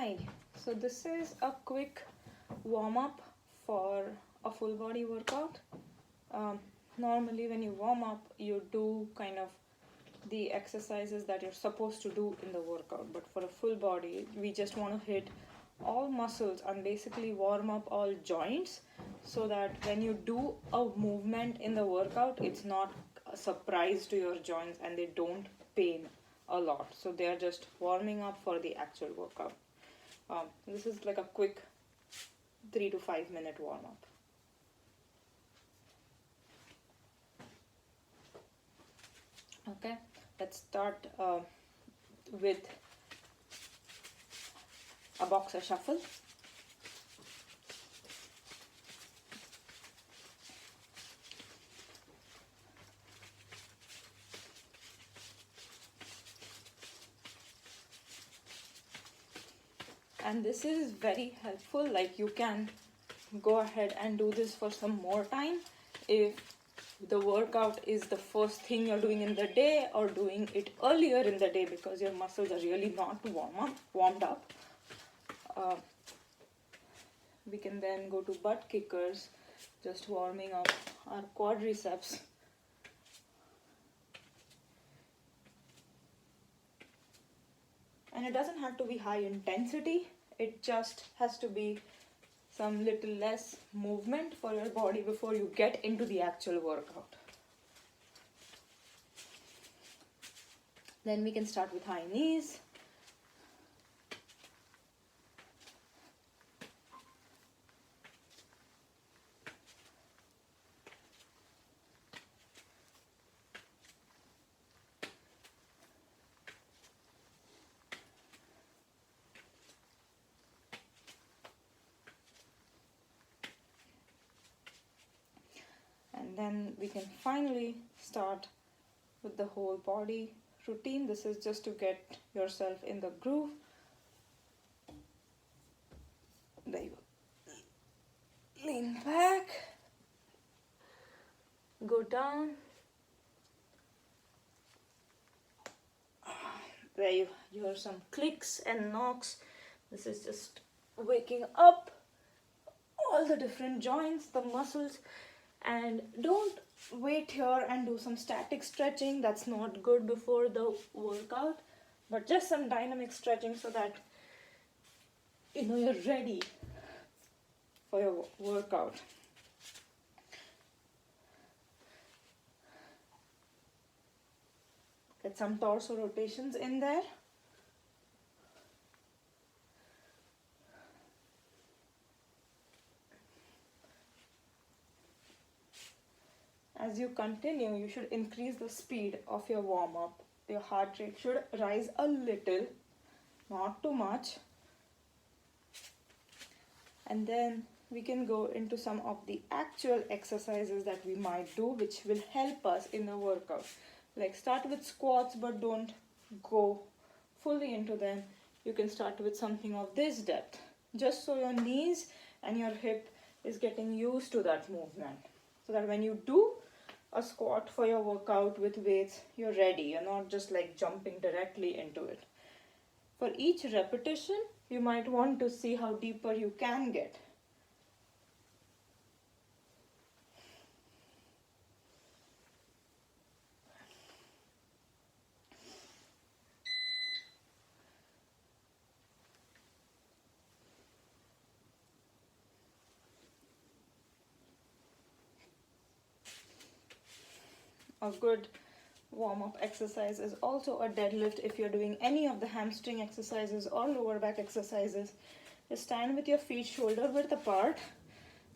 Hi, so this is a quick warm up for a full body workout. Normally, when you warm up, you do kind of the exercises that you're supposed to do in the workout, but for a full body, we just want to hit all muscles and basically warm up all joints so that when you do a movement in the workout, it's not a surprise to your joints and they don't pain a lot. So they are just warming up for the actual workout. This is like a quick 3 to 5 minute warm up. Okay, let's start with a boxer shuffle. And this is very helpful, like you can go ahead and do this for some more time if the workout is the first thing you're doing in the day, or doing it earlier in the day because your muscles are really not warmed up. We can then go to butt kickers, just warming up our quadriceps. And it doesn't have to be high intensity, it just has to be some little less movement for your body before you get into the actual workout. Then we can start with high knees. And then we can finally start with the whole body routine. This is just to get yourself in the groove. There you go. Lean back. Go down. There you hear some clicks and knocks. This is just waking up all the different joints, the muscles. And don't wait here and do some static stretching. That's not good before the workout, but just some dynamic stretching so that you're ready for your workout. Get some torso rotations in there. As you continue, you should increase the speed of your warm-up. Your heart rate should rise a little, not too much. And then we can go into some of the actual exercises that we might do, which will help us in the workout. Like start with squats, but don't go fully into them. You can start with something of this depth, just so your knees and your hip is getting used to that movement. So that when you do a squat for your workout with weights, you're ready. You're not just like jumping directly into it. For each repetition, you might want to see how deeper you can get. A good warm-up exercise is also a deadlift. If you're doing any of the hamstring exercises or lower back exercises, just stand with your feet shoulder width apart.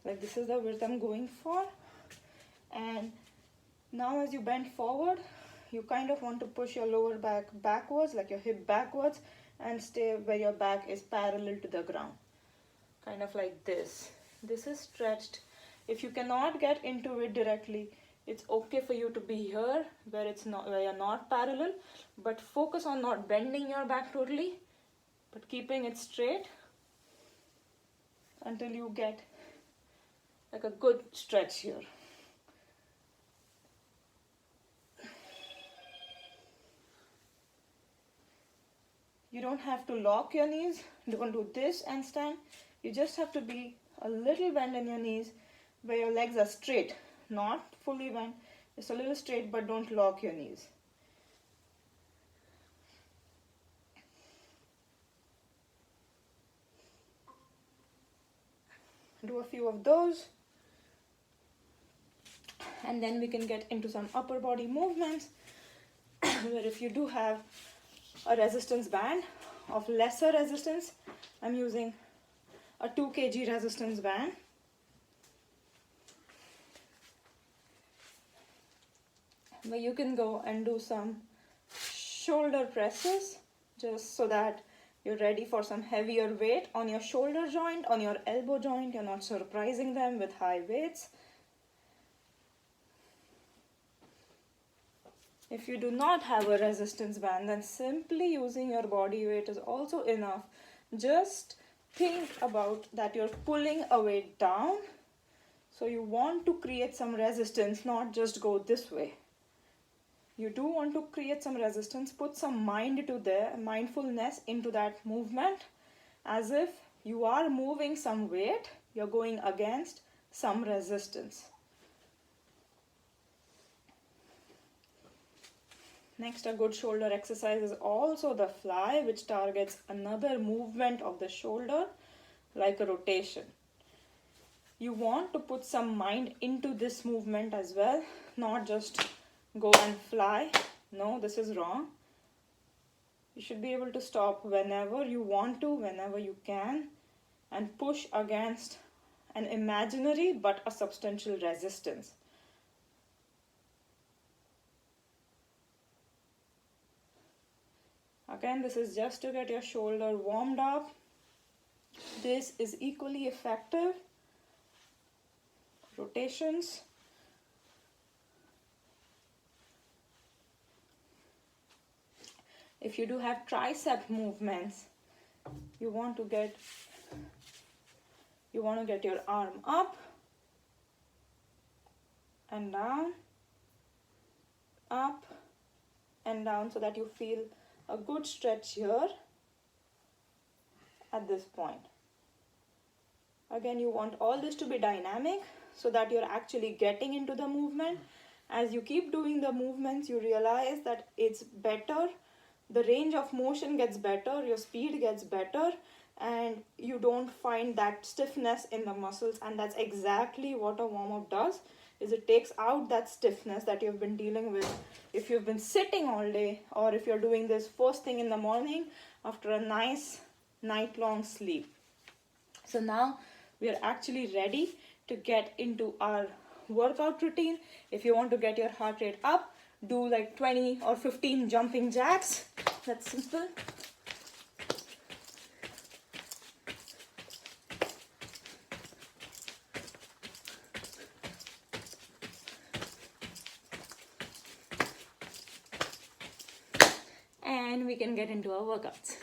Like this is the width I'm going for. And now as you bend forward, you kind of want to push your lower back backwards, like your hip backwards, and stay where your back is parallel to the ground. Kind of like this. This is stretched. If you cannot get into it directly, it's okay for you to be here where you're not parallel, but focus on not bending your back totally, but keeping it straight until you get like a good stretch here. You don't have to lock your knees. Don't do this and stand. You just have to be a little bend in your knees where your legs are straight, not fully bent, just a little straight, but don't lock your knees. Do a few of those, and then we can get into some upper body movements where if you do have a resistance band of lesser resistance, I'm using a 2 kg resistance band. Where you can go and do some shoulder presses just so that you're ready for some heavier weight on your shoulder joint, on your elbow joint. You're not surprising them with high weights. If you do not have a resistance band, then simply using your body weight is also enough. Just think about that you're pulling a weight down. So you want to create some resistance, not just go this way. You do want to create some resistance, put some mindfulness into that movement, as if you are moving some weight, you're going against some resistance. Next, a good shoulder exercise is also the fly, which targets another movement of the shoulder, like a rotation. You want to put some mind into this movement as well, not just go and fly. No, this is wrong. You should be able to stop whenever you want to, whenever you can, and push against an imaginary but a substantial resistance. Again, this is just to get your shoulder warmed up. This is equally effective. Rotations. If you do have tricep movements, you want to get your arm up and down, up and down, so that you feel a good stretch here at this point. Again, you want all this to be dynamic so that you're actually getting into the movement. As you keep doing the movements, you realize that it's better. The range of motion gets better, your speed gets better, and you don't find that stiffness in the muscles. And that's exactly what a warm-up does, is it takes out that stiffness that you've been dealing with if you've been sitting all day, or if you're doing this first thing in the morning after a nice night-long sleep. So now we are actually ready to get into our workout routine. If you want to get your heart rate up, do like 20 or 15 jumping jacks. That's simple. And we can get into our workouts.